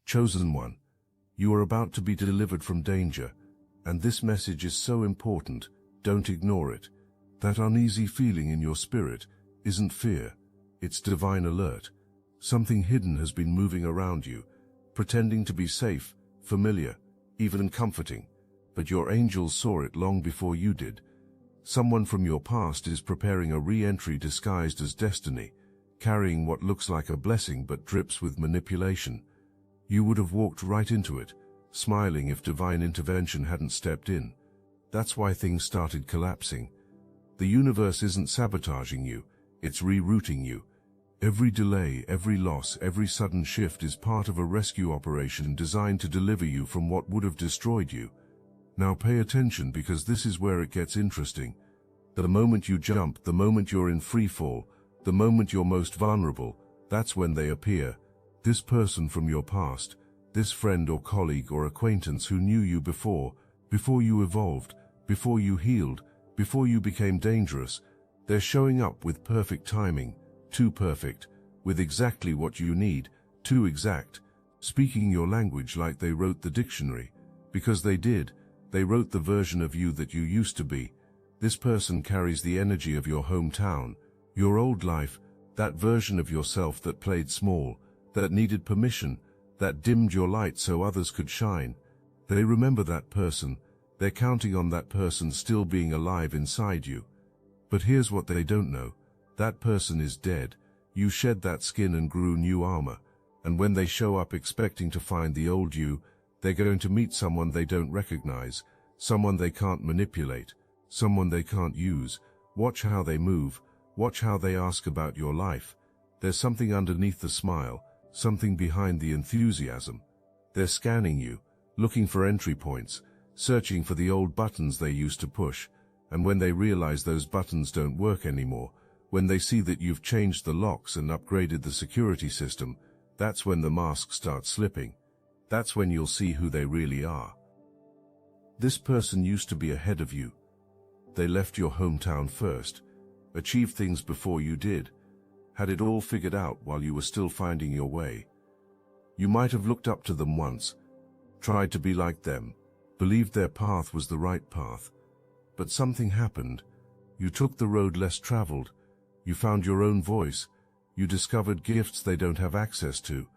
Chosen one, you are about to be delivered from danger, and this message is so important, don't ignore it. That uneasy feeling in your spirit isn't fear, it's divine alert. Something hidden has been moving around you, pretending to be safe, familiar, even comforting, but your angels saw it long before you did. Someone from your past is preparing a re-entry disguised as destiny, carrying what looks like a blessing but drips with manipulation. You would have walked right into it, smiling if divine intervention hadn't stepped in. That's why things started collapsing. The universe isn't sabotaging you, it's rerouting you. Every delay, every loss, every sudden shift is part of a rescue operation designed to deliver you from what would have destroyed you. Now pay attention, because this is where it gets interesting. The moment you jump, the moment you're in free fall, the moment you're most vulnerable, that's when they appear. This person from your past, this friend or colleague or acquaintance who knew you before you evolved, before you healed, before you became dangerous, they're showing up with perfect timing, too perfect, with exactly what you need, too exact, speaking your language like they wrote the dictionary, because they did. They wrote the version of you that you used to be. This person carries the energy of your hometown, your old life, that version of yourself that played small, that needed permission, that dimmed your light so others could shine. They remember that person. They're counting on that person still being alive inside you. But here's what they don't know. That person is dead. You shed that skin and grew new armor. And when they show up expecting to find the old you, they're going to meet someone they don't recognize, someone they can't manipulate, someone they can't use. Watch how they move. Watch how they ask about your life. There's something underneath the smile, something behind the enthusiasm. They're scanning you, looking for entry points, searching for the old buttons they used to push. And when they realize those buttons don't work anymore, when they see that you've changed the locks and upgraded the security system, that's when the mask starts slipping. That's when you'll see who they really are. This person used to be ahead of you. They left your hometown first, achieved things before you did, had it all figured out while you were still finding your way. You might have looked up to them once, tried to be like them, believed their path was the right path. But something happened. You took the road less traveled. You found your own voice. You discovered gifts they don't have access to.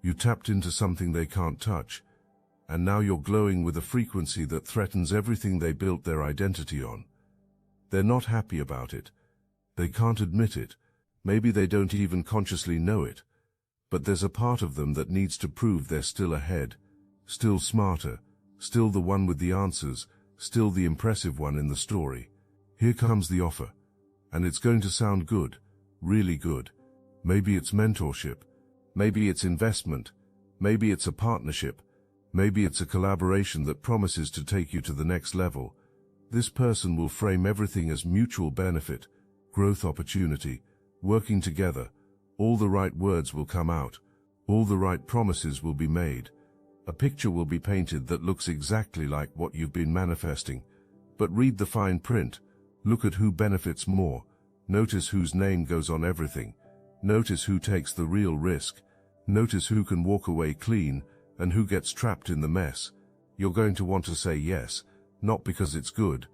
You tapped into something they can't touch. And now you're glowing with a frequency that threatens everything they built their identity on. They're not happy about it. They can't admit it. Maybe they don't even consciously know it. But there's a part of them that needs to prove they're still ahead, still smarter, still the one with the answers, still the impressive one in the story. Here comes the offer. And it's going to sound good, really good. Maybe it's mentorship. Maybe it's investment. Maybe it's a partnership. Maybe it's a collaboration that promises to take you to the next level. This person will frame everything as mutual benefit, growth opportunity, working together. All the right words will come out. All the right promises will be made. A picture will be painted that looks exactly like what you've been manifesting. But read the fine print. Look at who benefits more. Notice whose name goes on everything. Notice who takes the real risk. Notice who can walk away clean and who gets trapped in the mess. You're going to want to say yes, not because it's good,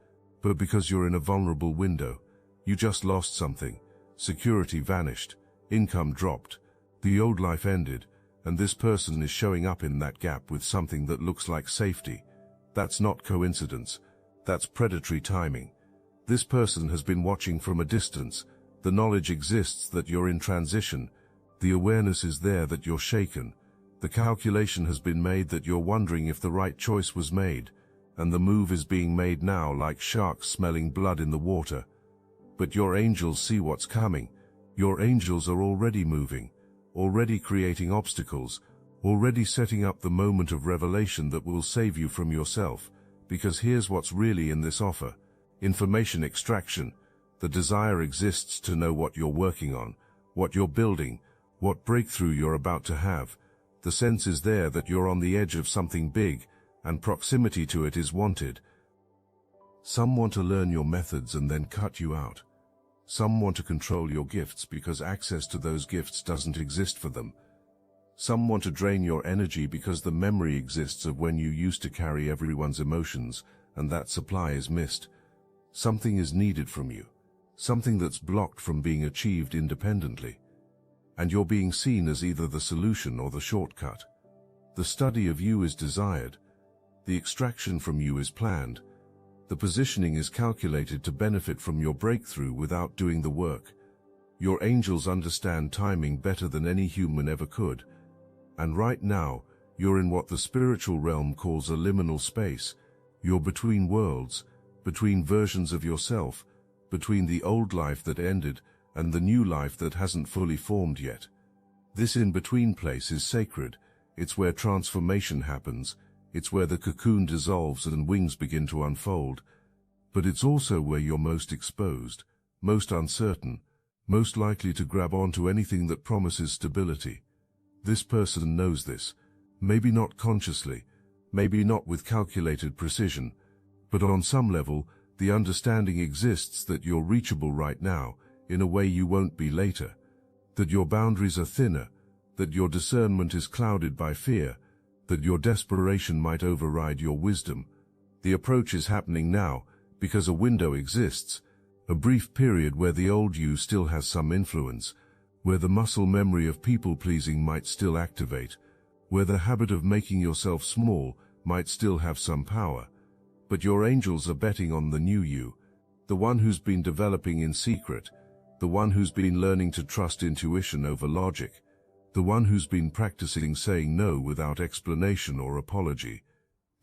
but because you're in a vulnerable window. You just lost something. Security vanished. Income dropped. The old life ended. And this person is showing up in that gap with something that looks like safety. That's not coincidence. That's predatory timing. This person has been watching from a distance. The knowledge exists that you're in transition. The awareness is there that you're shaken. The calculation has been made that you're wondering if the right choice was made. And the move is being made now like sharks smelling blood in the water. But your angels see what's coming. Your angels are already moving. Already creating obstacles, already setting up the moment of revelation that will save you from yourself. Because here's what's really in this offer. Information extraction. The desire exists to know what you're working on, what you're building, what breakthrough you're about to have. The sense is there that you're on the edge of something big, and proximity to it is wanted. Some want to learn your methods and then cut you out. Some want to control your gifts because access to those gifts doesn't exist for them. Some want to drain your energy because the memory exists of when you used to carry everyone's emotions, and that supply is missed. Something is needed from you, something that's blocked from being achieved independently. And you're being seen as either the solution or the shortcut. The study of you is desired. The extraction from you is planned. The positioning is calculated to benefit from your breakthrough without doing the work. Your angels understand timing better than any human ever could. And right now, you're in what the spiritual realm calls a liminal space. You're between worlds, between versions of yourself, between the old life that ended and the new life that hasn't fully formed yet. This in-between place is sacred. It's where transformation happens. It's where the cocoon dissolves and wings begin to unfold. But it's also where you're most exposed, most uncertain, most likely to grab onto anything that promises stability. This person knows this, maybe not consciously, maybe not with calculated precision, but on some level, the understanding exists that you're reachable right now, in a way you won't be later, that your boundaries are thinner, that your discernment is clouded by fear, that your desperation might override your wisdom. The approach is happening now, because a window exists, a brief period where the old you still has some influence, where the muscle memory of people-pleasing might still activate, where the habit of making yourself small might still have some power. But your angels are betting on the new you, the one who's been developing in secret, the one who's been learning to trust intuition over logic, the one who's been practicing saying no without explanation or apology.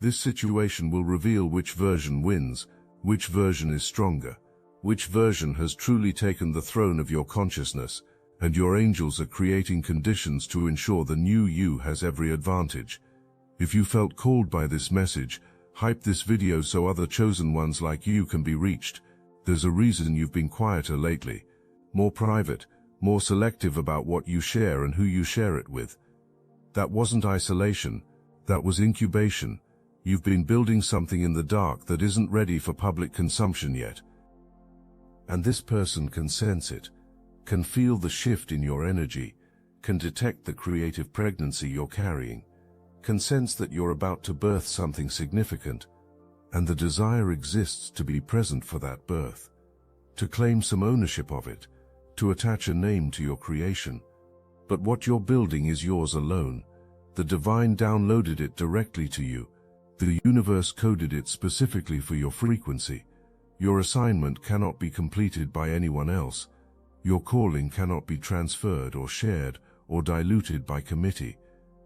This situation will reveal which version wins, which version is stronger, which version has truly taken the throne of your consciousness, and your angels are creating conditions to ensure the new you has every advantage. If you felt called by this message, hype this video so other chosen ones like you can be reached. There's a reason you've been quieter lately, more private, more selective about what you share and who you share it with. That wasn't isolation, that was incubation. You've been building something in the dark that isn't ready for public consumption yet. And this person can sense it, can feel the shift in your energy, can detect the creative pregnancy you're carrying, can sense that you're about to birth something significant, and the desire exists to be present for that birth, to claim some ownership of it, to attach a name to your creation. But what you're building is yours alone. The divine downloaded it directly to you. The universe coded it specifically for your frequency. Your assignment cannot be completed by anyone else. Your calling cannot be transferred or shared or diluted by committee.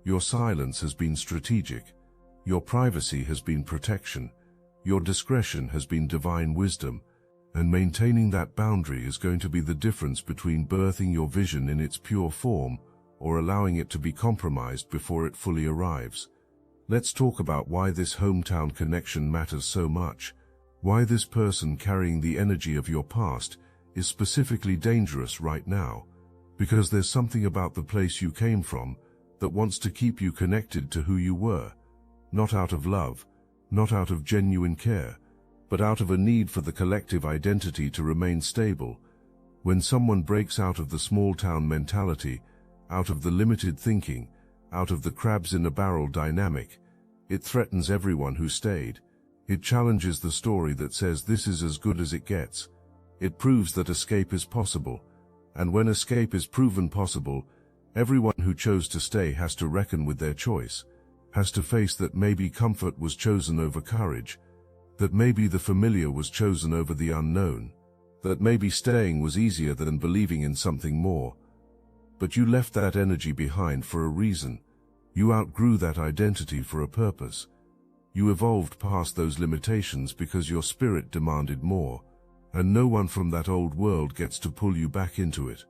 Your silence has been strategic. Your privacy has been protection. Your discretion has been divine wisdom. And maintaining that boundary is going to be the difference between birthing your vision in its pure form or allowing it to be compromised before it fully arrives. Let's talk about why this hometown connection matters so much, why this person carrying the energy of your past is specifically dangerous right now, because there's something about the place you came from that wants to keep you connected to who you were, not out of love, not out of genuine care, but out of a need for the collective identity to remain stable. When someone breaks out of the small-town mentality, out of the limited thinking, out of the crabs-in-a-barrel dynamic, it threatens everyone who stayed. It challenges the story that says this is as good as it gets. It proves that escape is possible, and when escape is proven possible, everyone who chose to stay has to reckon with their choice, has to face that maybe comfort was chosen over courage, that maybe the familiar was chosen over the unknown, that maybe staying was easier than believing in something more. But you left that energy behind for a reason. You outgrew that identity for a purpose. You evolved past those limitations because your spirit demanded more, and no one from that old world gets to pull you back into it.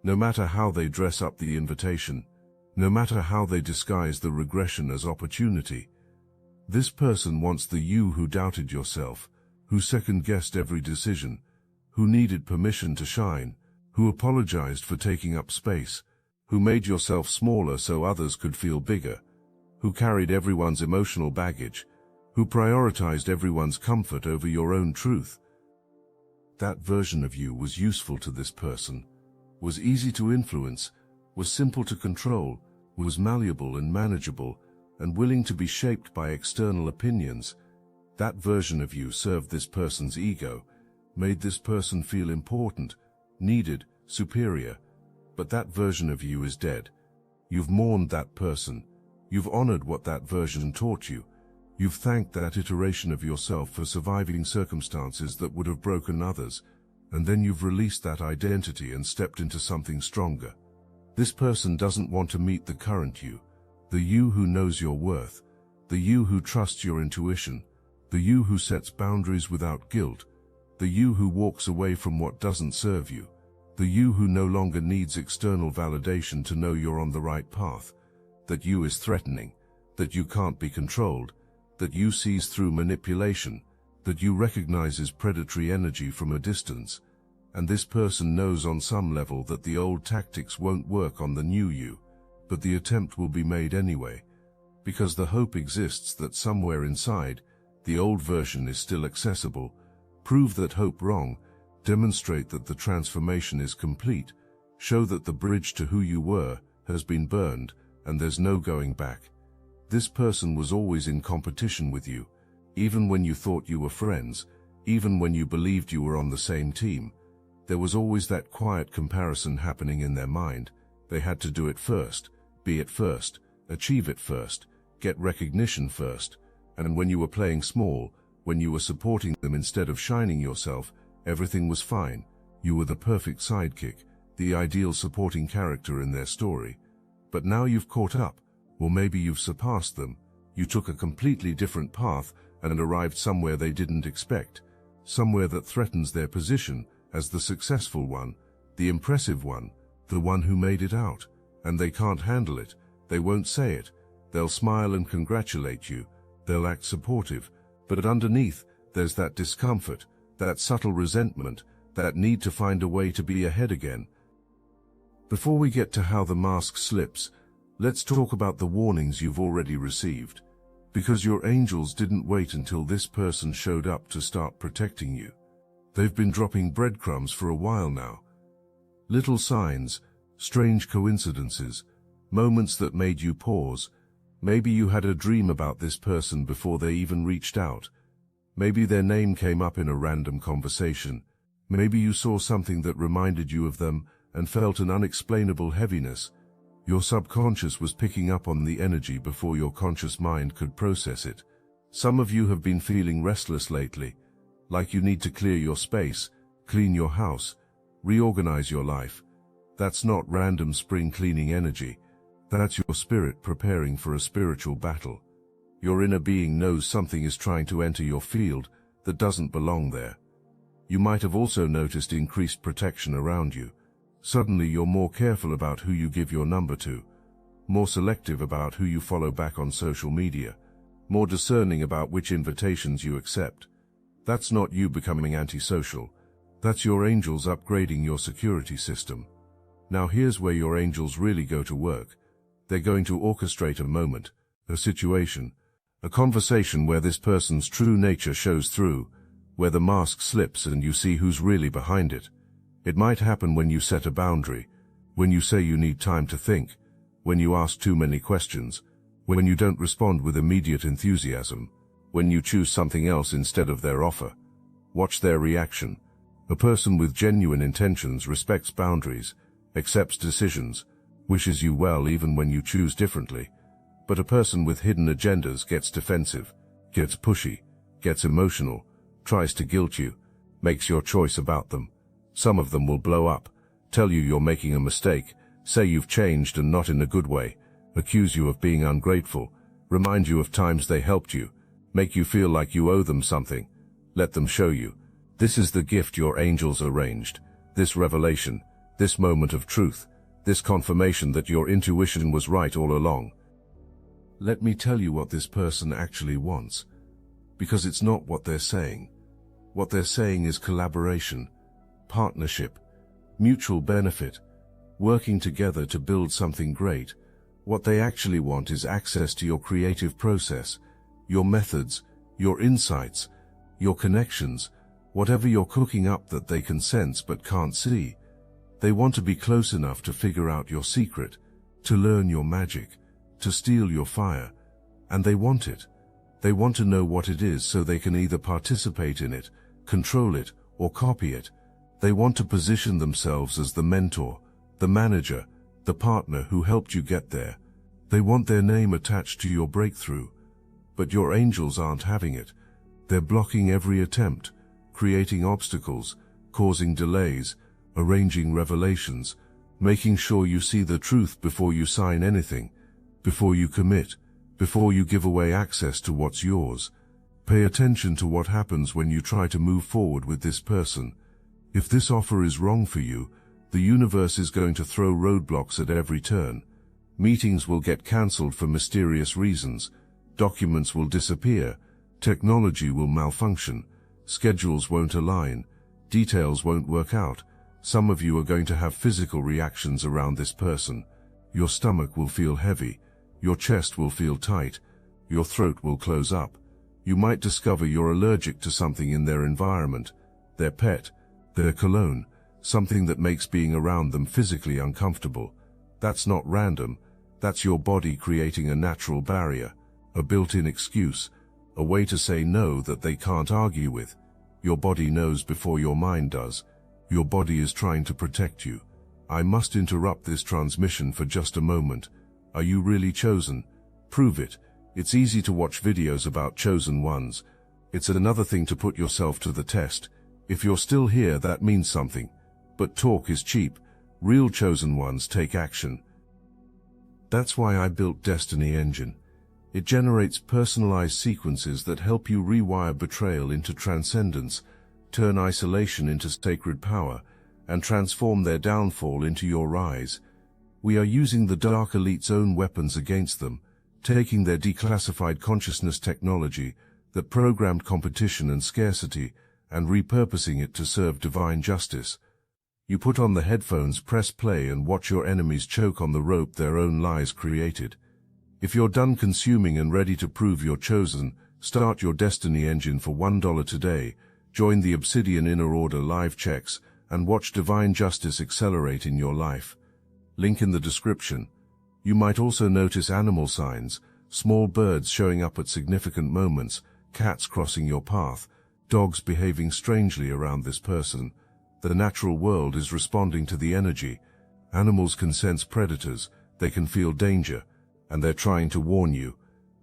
No matter how they dress up the invitation, no matter how they disguise the regression as opportunity, this person wants the you who doubted yourself, who second-guessed every decision, who needed permission to shine, who apologized for taking up space, who made yourself smaller so others could feel bigger, who carried everyone's emotional baggage, who prioritized everyone's comfort over your own truth. That version of you was useful to this person, was easy to influence, was simple to control, was malleable and manageable, and willing to be shaped by external opinions. That version of you served this person's ego, made this person feel important, needed, superior. But that version of you is dead. You've mourned that person. You've honored what that version taught you. You've thanked that iteration of yourself for surviving circumstances that would have broken others, and then you've released that identity and stepped into something stronger. This person doesn't want to meet the current you, the you who knows your worth, the you who trusts your intuition, the you who sets boundaries without guilt, the you who walks away from what doesn't serve you, the you who no longer needs external validation to know you're on the right path. That you is threatening, that you can't be controlled, that you sees through manipulation, that you recognizes predatory energy from a distance. And this person knows on some level that the old tactics won't work on the new you, but the attempt will be made anyway, because the hope exists that somewhere inside, the old version is still accessible. Prove that hope wrong, demonstrate that the transformation is complete, show that the bridge to who you were has been burned, and there's no going back. This person was always in competition with you, even when you thought you were friends, even when you believed you were on the same team. There was always that quiet comparison happening in their mind. They had to do it first, be it first, achieve it first, get recognition first. And when you were playing small, when you were supporting them instead of shining yourself, everything was fine. You were the perfect sidekick, the ideal supporting character in their story. But now you've caught up, or maybe you've surpassed them. You took a completely different path and arrived somewhere they didn't expect, somewhere that threatens their position as the successful one, the impressive one, the one who made it out. And they can't handle it. They won't say it. They'll smile and congratulate you. They'll act supportive. But underneath, there's that discomfort, that subtle resentment, that need to find a way to be ahead again. Before we get to how the mask slips, let's talk about the warnings you've already received. Because your angels didn't wait until this person showed up to start protecting you. They've been dropping breadcrumbs for a while now. Little signs, strange coincidences, moments that made you pause. Maybe you had a dream about this person before they even reached out. Maybe their name came up in a random conversation. Maybe you saw something that reminded you of them and felt an unexplainable heaviness. Your subconscious was picking up on the energy before your conscious mind could process it. Some of you have been feeling restless lately, like you need to clear your space, clean your house, reorganize your life. That's not random spring cleaning energy. That's your spirit preparing for a spiritual battle. Your inner being knows something is trying to enter your field that doesn't belong there. You might have also noticed increased protection around you. Suddenly you're more careful about who you give your number to, more selective about who you follow back on social media, more discerning about which invitations you accept. That's not you becoming antisocial. That's your angels upgrading your security system. Now here's where your angels really go to work. They're going to orchestrate a moment, a situation, a conversation where this person's true nature shows through, where the mask slips and you see who's really behind it. It might happen when you set a boundary, when you say you need time to think, when you ask too many questions, when you don't respond with immediate enthusiasm, when you choose something else instead of their offer. Watch their reaction. A person with genuine intentions respects boundaries, accepts decisions, wishes you well even when you choose differently. But a person with hidden agendas gets defensive, gets pushy, gets emotional, tries to guilt you, makes your choice about them. Some of them will blow up, tell you you're making a mistake, say you've changed and not in a good way, accuse you of being ungrateful, remind you of times they helped you, make you feel like you owe them something. Let them show you. This is the gift your angels arranged, this revelation, this moment of truth, this confirmation that your intuition was right all along. Let me tell you what this person actually wants, because it's not what they're saying. What they're saying is collaboration, partnership, mutual benefit, working together to build something great. What they actually want is access to your creative process, your methods, your insights, your connections, whatever you're cooking up that they can sense but can't see. They want to be close enough to figure out your secret, to learn your magic, to steal your fire, and they want it. They want to know what it is so they can either participate in it, control it, or copy it. They want to position themselves as the mentor, the manager, the partner who helped you get there. They want their name attached to your breakthrough. But your angels aren't having it. They're blocking every attempt, creating obstacles, causing delays, arranging revelations, making sure you see the truth before you sign anything, before you commit, before you give away access to what's yours. Pay attention to what happens when you try to move forward with this person. If this offer is wrong for you, the universe is going to throw roadblocks at every turn. Meetings will get cancelled for mysterious reasons. Documents will disappear. Technology will malfunction. Schedules won't align. Details won't work out. Some of you are going to have physical reactions around this person. Your stomach will feel heavy. Your chest will feel tight. Your throat will close up. You might discover you're allergic to something in their environment, their pet, their cologne, something that makes being around them physically uncomfortable. That's not random. That's your body creating a natural barrier, a built-in excuse, a way to say no that they can't argue with. Your body knows before your mind does. Your body is trying to protect you. I must interrupt this transmission for just a moment. Are you really chosen? Prove it. It's easy to watch videos about chosen ones. It's another thing to put yourself to the test. If you're still here, that means something. But talk is cheap. Real chosen ones take action. That's why I built Destiny Engine. It generates personalized sequences that help you rewire betrayal into transcendence, turn isolation into sacred power, and transform their downfall into your rise. We are using the Dark Elite's own weapons against them, taking their declassified consciousness technology that programmed competition and scarcity and repurposing it to serve divine justice. You put on the headphones, press play, and watch your enemies choke on the rope their own lies created. If you're done consuming and ready to prove you're chosen, start your Destiny Engine for $1 today, join the Obsidian Inner Order live checks, and watch divine justice accelerate in your life. Link in the description. You might also notice animal signs, small birds showing up at significant moments, cats crossing your path, dogs behaving strangely around this person. The natural world is responding to the energy. Animals can sense predators, they can feel danger, and they're trying to warn you.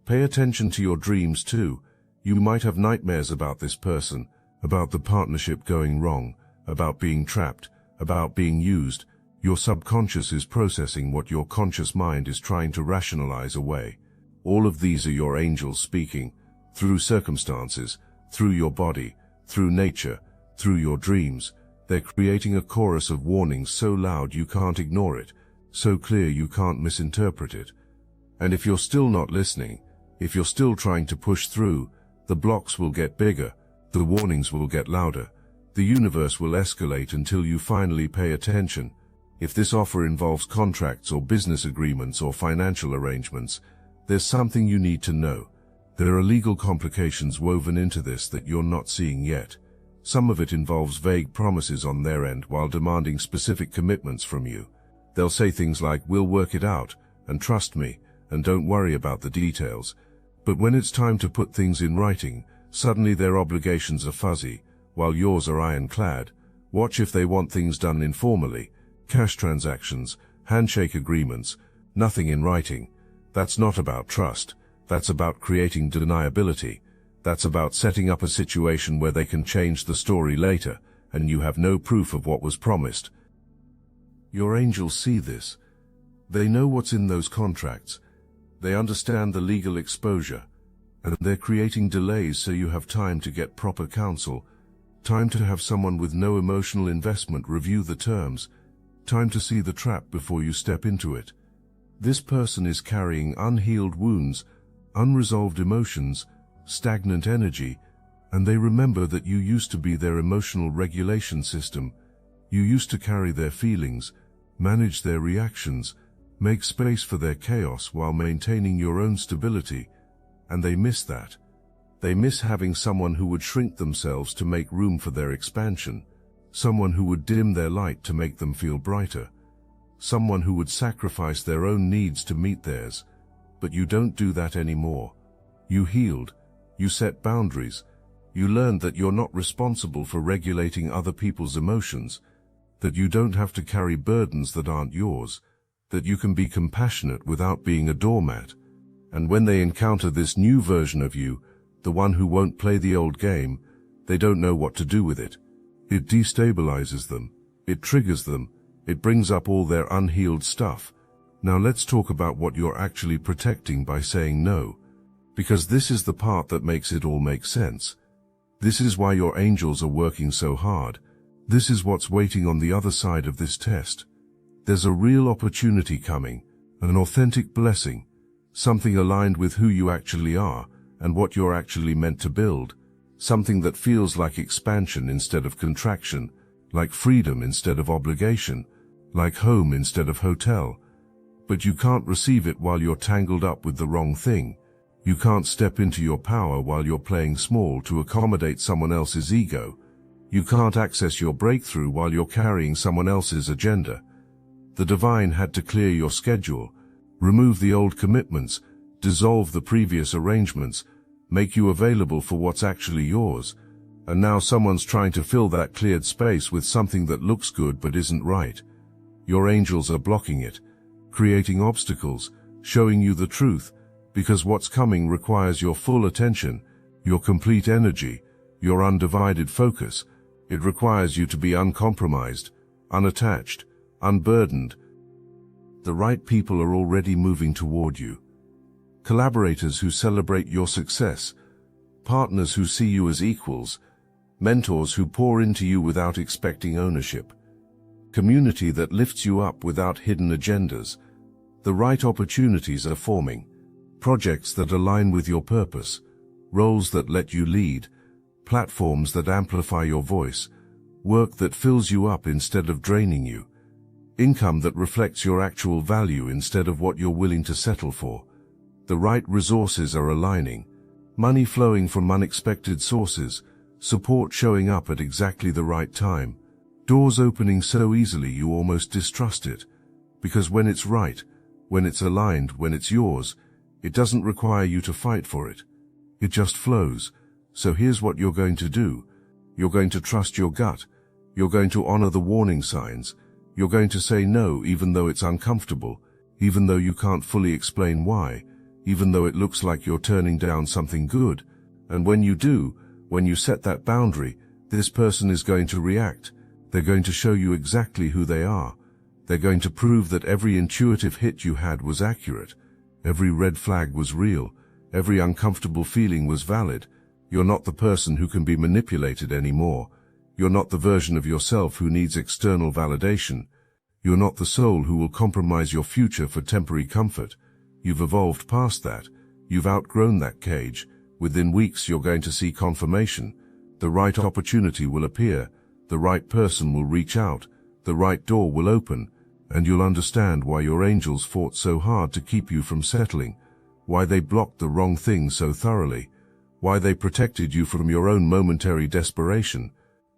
Pay attention to your dreams too. You might have nightmares about this person, about the partnership going wrong, about being trapped, about being used. Your subconscious is processing what your conscious mind is trying to rationalize away. All of these are your angels speaking, through circumstances, through your body, through nature, through your dreams. They're creating a chorus of warnings so loud you can't ignore it, so clear you can't misinterpret it. And if you're still not listening, if you're still trying to push through, the blocks will get bigger, the warnings will get louder, the universe will escalate until you finally pay attention. If this offer involves contracts or business agreements or financial arrangements, there's something you need to know. There are legal complications woven into this that you're not seeing yet. Some of it involves vague promises on their end while demanding specific commitments from you. They'll say things like, "We'll work it out, and trust me, and don't worry about the details." But when it's time to put things in writing, suddenly their obligations are fuzzy, while yours are ironclad. Watch if they want things done informally. Cash transactions, handshake agreements, nothing in writing. That's not about trust. That's about creating deniability. That's about setting up a situation where they can change the story later, and you have no proof of what was promised. Your angels see this. They know what's in those contracts. They understand the legal exposure, and they're creating delays so you have time to get proper counsel, time to have someone with no emotional investment review the terms, time to see the trap before you step into it. This person is carrying unhealed wounds, unresolved emotions, stagnant energy, and they remember that you used to be their emotional regulation system. You used to carry their feelings, manage their reactions, make space for their chaos while maintaining your own stability, and they miss that. They miss having someone who would shrink themselves to make room for their expansion, someone who would dim their light to make them feel brighter, someone who would sacrifice their own needs to meet theirs. But you don't do that anymore. You healed. You set boundaries. You learned that you're not responsible for regulating other people's emotions, that you don't have to carry burdens that aren't yours, that you can be compassionate without being a doormat. And when they encounter this new version of you, the one who won't play the old game, they don't know what to do with it. It destabilizes them. It triggers them. It brings up all their unhealed stuff. Now let's talk about what you're actually protecting by saying no, because this is the part that makes it all make sense. This is why your angels are working so hard. This is what's waiting on the other side of this test. There's a real opportunity coming, an authentic blessing, something aligned with who you actually are and what you're actually meant to build, something that feels like expansion instead of contraction, like freedom instead of obligation, like home instead of hotel. But you can't receive it while you're tangled up with the wrong thing. You can't step into your power while you're playing small to accommodate someone else's ego. You can't access your breakthrough while you're carrying someone else's agenda. The divine had to clear your schedule, remove the old commitments, dissolve the previous arrangements, make you available for what's actually yours. And now someone's trying to fill that cleared space with something that looks good but isn't right. Your angels are blocking it, creating obstacles, showing you the truth, because what's coming requires your full attention, your complete energy, your undivided focus. It requires you to be uncompromised, unattached, unburdened. The right people are already moving toward you. Collaborators who celebrate your success, partners who see you as equals, mentors who pour into you without expecting ownership, community that lifts you up without hidden agendas. The right opportunities are forming, projects that align with your purpose, roles that let you lead, platforms that amplify your voice, work that fills you up instead of draining you, income that reflects your actual value instead of what you're willing to settle for. The right resources are aligning, money flowing from unexpected sources, support showing up at exactly the right time, doors opening so easily you almost distrust it. Because when it's right, when it's aligned, when it's yours, it doesn't require you to fight for it. It just flows. So here's what you're going to do. You're going to trust your gut. You're going to honor the warning signs. You're going to say no even though it's uncomfortable, even though you can't fully explain why, even though it looks like you're turning down something good. And when you do, when you set that boundary, this person is going to react. They're going to show you exactly who they are. They're going to prove that every intuitive hit you had was accurate. Every red flag was real. Every uncomfortable feeling was valid. You're not the person who can be manipulated anymore. You're not the version of yourself who needs external validation. You're not the soul who will compromise your future for temporary comfort. You've evolved past that. You've outgrown that cage. Within weeks you're going to see confirmation. The right opportunity will appear. The right person will reach out. The right door will open. And you'll understand why your angels fought so hard to keep you from settling, why they blocked the wrong thing so thoroughly, why they protected you from your own momentary desperation.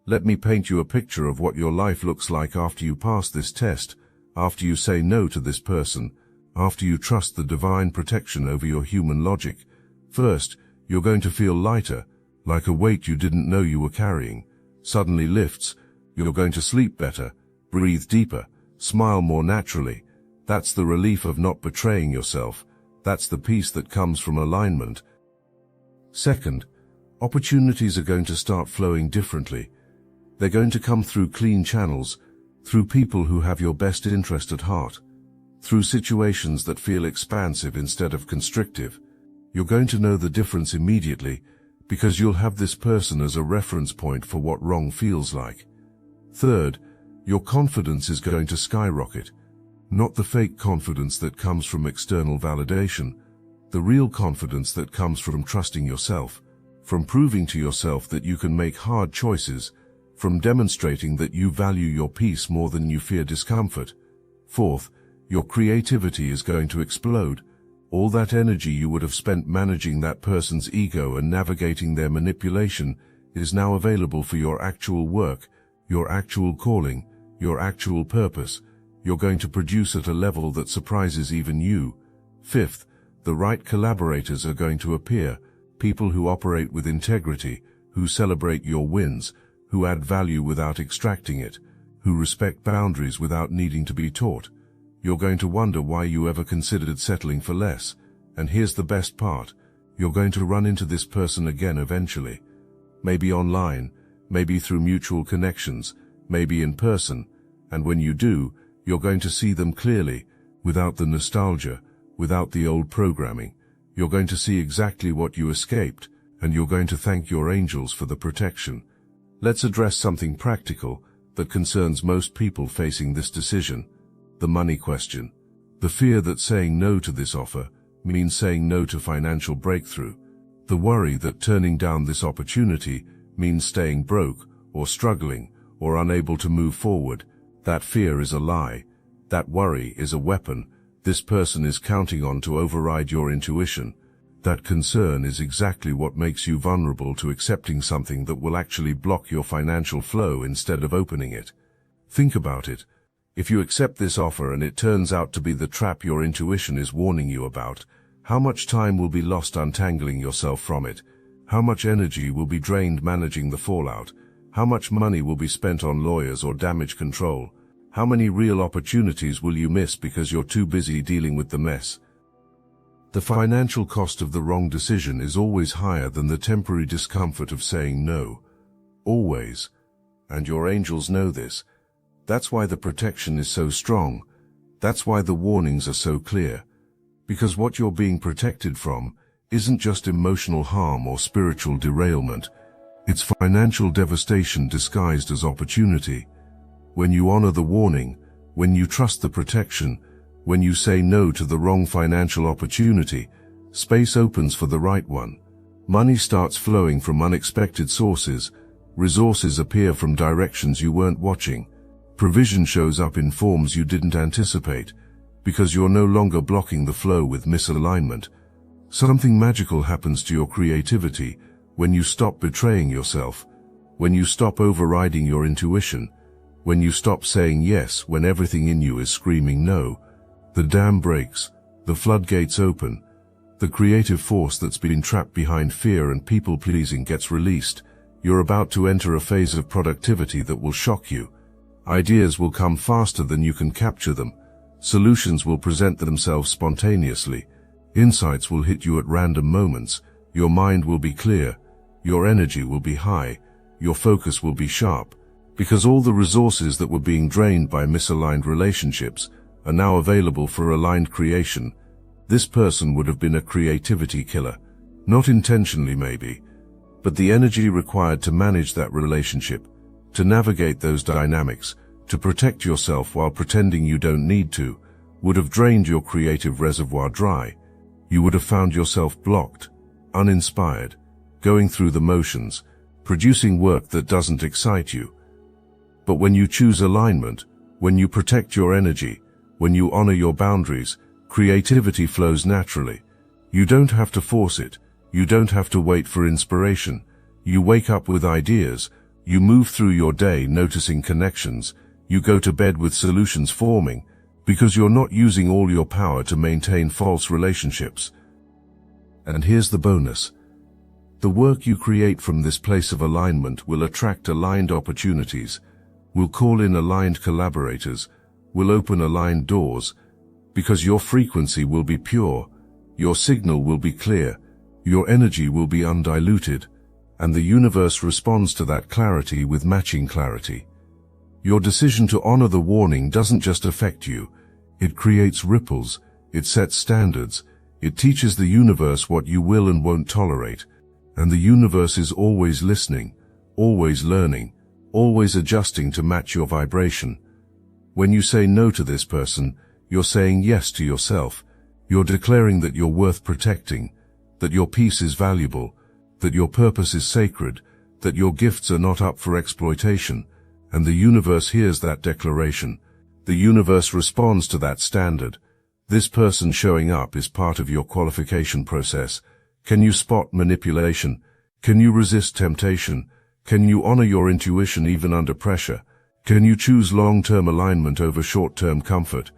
Let me paint you a picture of what your life looks like after you pass this test, after you say no to this person, after you trust the divine protection over your human logic. First, you're going to feel lighter, like a weight you didn't know you were carrying. Suddenly lifts. You're going to sleep better, breathe deeper, smile more naturally. That's the relief of not betraying yourself. That's the peace that comes from alignment. Second, opportunities are going to start flowing differently. They're going to come through clean channels, through people who have your best interest at heart, through situations that feel expansive instead of constrictive. You're going to know the difference immediately because you'll have this person as a reference point for what wrong feels like. Third, your confidence is going to skyrocket. Not the fake confidence that comes from external validation, the real confidence that comes from trusting yourself, from proving to yourself that you can make hard choices, from demonstrating that you value your peace more than you fear discomfort. Fourth, your creativity is going to explode. All that energy you would have spent managing that person's ego and navigating their manipulation is now available for your actual work, your actual calling, your actual purpose. You're going to produce at a level that surprises even you. Fifth, the right collaborators are going to appear, people who operate with integrity, who celebrate your wins, who add value without extracting it, who respect boundaries without needing to be taught. You're going to wonder why you ever considered settling for less. And here's the best part. You're going to run into this person again eventually. Maybe online, maybe through mutual connections, maybe in person. And when you do, you're going to see them clearly, without the nostalgia, without the old programming. You're going to see exactly what you escaped, and you're going to thank your angels for the protection. Let's address something practical that concerns most people facing this decision: the money question. The fear that saying no to this offer means saying no to financial breakthrough. The worry that turning down this opportunity means staying broke, or struggling, or unable to move forward. That fear is a lie. That worry is a weapon this person is counting on to override your intuition. That concern is exactly what makes you vulnerable to accepting something that will actually block your financial flow instead of opening it. Think about it. If you accept this offer and it turns out to be the trap your intuition is warning you about, how much time will be lost untangling yourself from it? How much energy will be drained managing the fallout? How much money will be spent on lawyers or damage control? How many real opportunities will you miss because you're too busy dealing with the mess? The financial cost of the wrong decision is always higher than the temporary discomfort of saying no. Always. And your angels know this. That's why the protection is so strong. That's why the warnings are so clear. Because what you're being protected from isn't just emotional harm or spiritual derailment. It's financial devastation disguised as opportunity. When you honor the warning, when you trust the protection, when you say no to the wrong financial opportunity, space opens for the right one. Money starts flowing from unexpected sources. Resources appear from directions you weren't watching. Provision shows up in forms you didn't anticipate, because you're no longer blocking the flow with misalignment. Something magical happens to your creativity when you stop betraying yourself, when you stop overriding your intuition, when you stop saying yes when everything in you is screaming no. The dam breaks, the floodgates open, the creative force that's been trapped behind fear and people-pleasing gets released. You're about to enter a phase of productivity that will shock you. Ideas will come faster than you can capture them. Solutions will present themselves spontaneously. Insights will hit you at random moments. Your mind will be clear. Your energy will be high. Your focus will be sharp. Because all the resources that were being drained by misaligned relationships are now available for aligned creation. This person would have been a creativity killer. Not intentionally maybe, but the energy required to manage that relationship, to navigate those dynamics, to protect yourself while pretending you don't need to, would have drained your creative reservoir dry. You would have found yourself blocked, uninspired, going through the motions, producing work that doesn't excite you. But when you choose alignment, when you protect your energy, when you honor your boundaries, creativity flows naturally. You don't have to force it. You don't have to wait for inspiration. You wake up with ideas. You move through your day noticing connections. You go to bed with solutions forming, because you're not using all your power to maintain false relationships. And here's the bonus. The work you create from this place of alignment will attract aligned opportunities, will call in aligned collaborators, will open aligned doors, because your frequency will be pure, your signal will be clear, your energy will be undiluted, and the universe responds to that clarity with matching clarity. Your decision to honor the warning doesn't just affect you, it creates ripples, it sets standards, it teaches the universe what you will and won't tolerate, and the universe is always listening, always learning, always adjusting to match your vibration. When you say no to this person, you're saying yes to yourself. You're declaring that you're worth protecting, that your peace is valuable, that your purpose is sacred, that your gifts are not up for exploitation, and the universe hears that declaration. The universe responds to that standard. This person showing up is part of your qualification process. Can you spot manipulation? Can you resist temptation? Can you honor your intuition even under pressure? Can you choose long-term alignment over short-term comfort?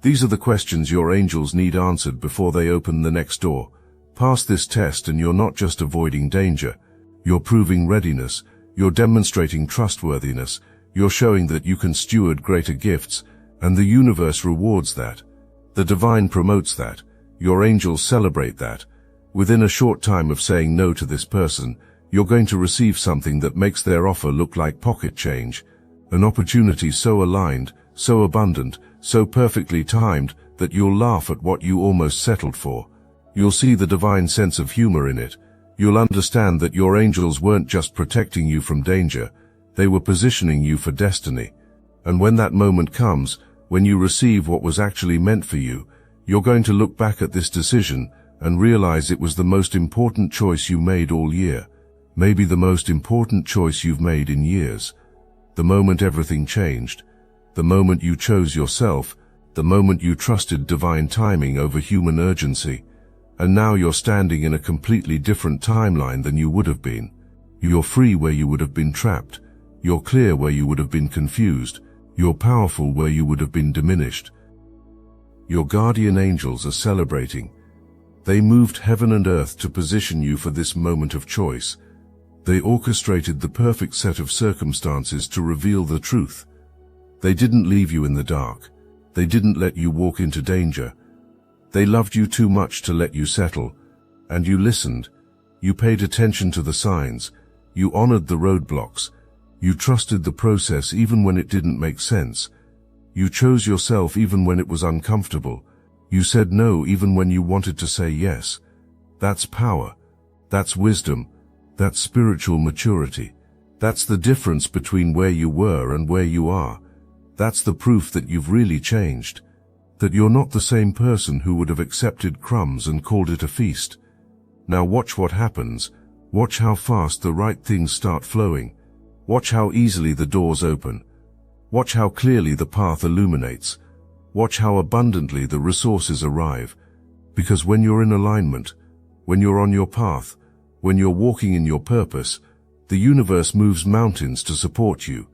These are the questions your angels need answered before they open the next door. Pass this test and you're not just avoiding danger. You're proving readiness. You're demonstrating trustworthiness. You're showing that you can steward greater gifts, and the universe rewards that. The divine promotes that. Your angels celebrate that. Within a short time of saying no to this person, you're going to receive something that makes their offer look like pocket change. An opportunity so aligned, so abundant, so perfectly timed that you'll laugh at what you almost settled for. You'll see the divine sense of humor in it. You'll understand that your angels weren't just protecting you from danger, they were positioning you for destiny. And when that moment comes, when you receive what was actually meant for you, you're going to look back at this decision and realize it was the most important choice you made all year. Maybe the most important choice you've made in years. The moment everything changed. The moment you chose yourself. The moment you trusted divine timing over human urgency. And now you're standing in a completely different timeline than you would have been. You're free where you would have been trapped. You're clear where you would have been confused. You're powerful where you would have been diminished. Your guardian angels are celebrating. They moved heaven and earth to position you for this moment of choice. They orchestrated the perfect set of circumstances to reveal the truth. They didn't leave you in the dark. They didn't let you walk into danger. They loved you too much to let you settle. And you listened. You paid attention to the signs. You honored the roadblocks. You trusted the process even when it didn't make sense. You chose yourself even when it was uncomfortable. You said no even when you wanted to say yes. That's power. That's wisdom. That's spiritual maturity. That's the difference between where you were and where you are. That's the proof that you've really changed. That you're not the same person who would have accepted crumbs and called it a feast. Now watch what happens. Watch how fast the right things start flowing. Watch how easily the doors open. Watch how clearly the path illuminates. Watch how abundantly the resources arrive. Because when you're in alignment, when you're on your path, when you're walking in your purpose, the universe moves mountains to support you.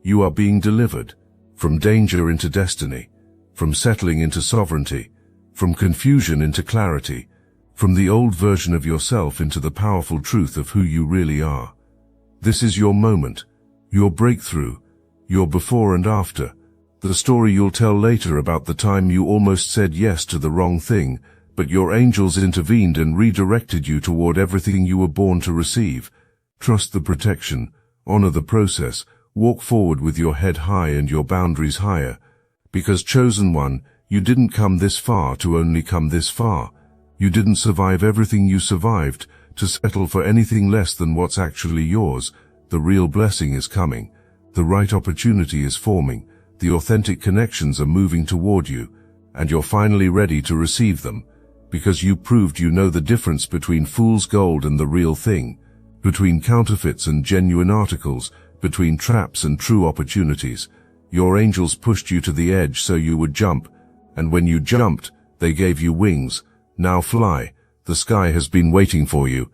You are being delivered from danger into destiny, from settling into sovereignty, from confusion into clarity, from the old version of yourself into the powerful truth of who you really are. This is your moment, your breakthrough, your before and after, the story you'll tell later about the time you almost said yes to the wrong thing, but your angels intervened and redirected you toward everything you were born to receive. Trust the protection, honor the process, walk forward with your head high and your boundaries higher. Because chosen one, you didn't come this far to only come this far. You didn't survive everything you survived to settle for anything less than what's actually yours. The real blessing is coming. The right opportunity is forming. The authentic connections are moving toward you, and you're finally ready to receive them. Because you proved you know the difference between fool's gold and the real thing, between counterfeits and genuine articles, between traps and true opportunities. Your angels pushed you to the edge so you would jump, and when you jumped, they gave you wings. Now fly. The sky has been waiting for you.